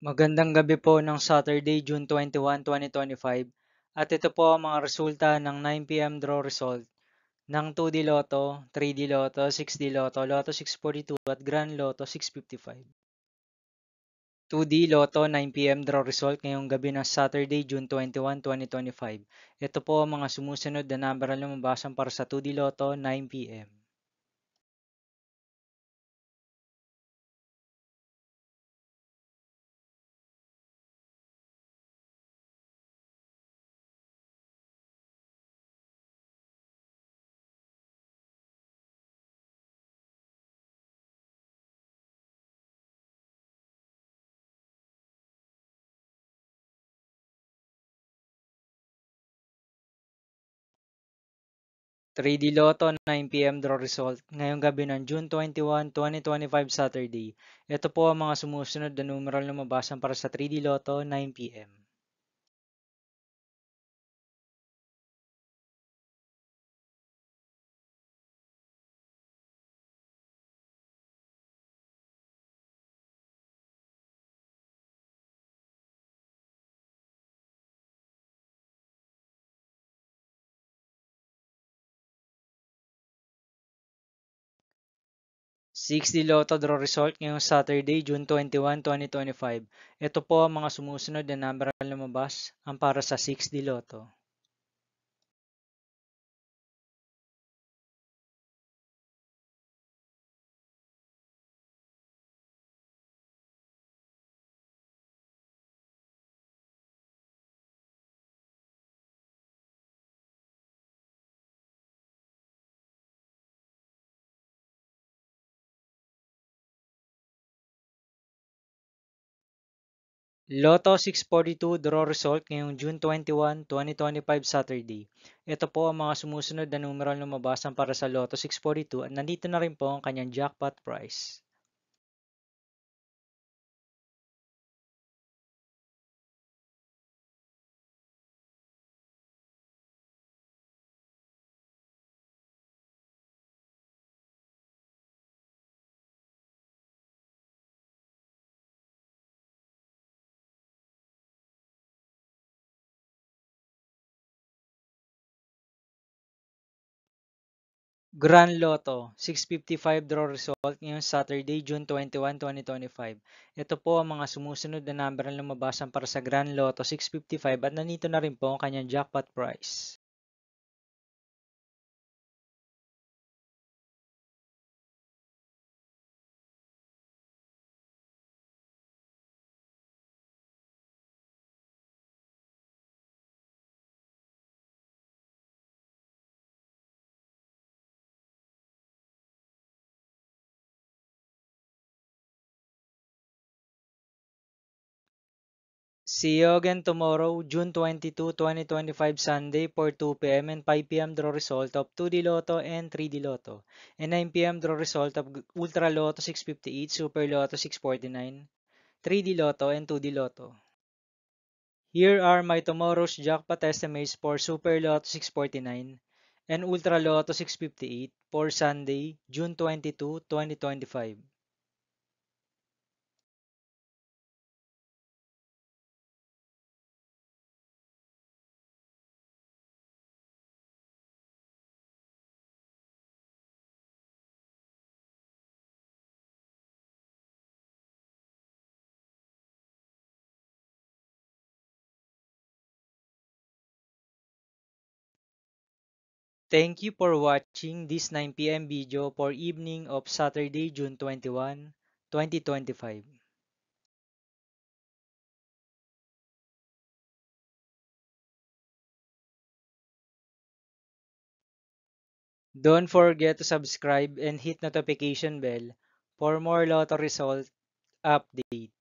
Magandang gabi po ng Saturday, June 21, 2025. At ito po ang mga resulta ng 9 p.m. draw result ng 2D Lotto, 3D Lotto, 6D Lotto, Lotto 642 at Grand Lotto 655. 2D Lotto 9 p.m. draw result ngayong gabi ng Saturday, June 21, 2025. Ito po ang mga sumusunod na number na lumabasan para sa 2D Lotto 9 p.m. 3D Lotto 9 p.m. draw result ngayong gabi ng June 21, 2025 Saturday. Ito po ang mga sumusunod na numeral na mabasan para sa 3D Lotto 9 p.m. 6D Lotto draw result ngayong Saturday, June 21, 2025. Ito po ang mga sumusunod na numeral na lumabas ang para sa 6D Lotto. 'Lotto 642 draw result ngayong June 21, 2025 Saturday. Ito po ang mga sumusunod na numeral na lumabasan para sa Lotto 642 at nandito na rin po ang kanyang jackpot price. Grand Lotto 655 draw result ngayong Saturday, June 21, 2025. Ito po ang mga sumusunod na number na lumabasan para sa Grand Lotto 655 at nandito na rin po ang kanyang jackpot price. See you again tomorrow, June 22, 2025 Sunday for 2 p.m. and 5 p.m. draw result of 2D Lotto and 3D Lotto, and 9 p.m. draw result of Ultra Lotto 658, Super Lotto 649, 3D Lotto, and 2D Lotto. Here are my tomorrow's jackpot estimates for Super Lotto 649 and Ultra Lotto 658 for Sunday, June 22, 2025. Thank you for watching this 9 p.m. video for evening of Saturday, June 21, 2025. Don't forget to subscribe and hit notification bell for more lotto result update.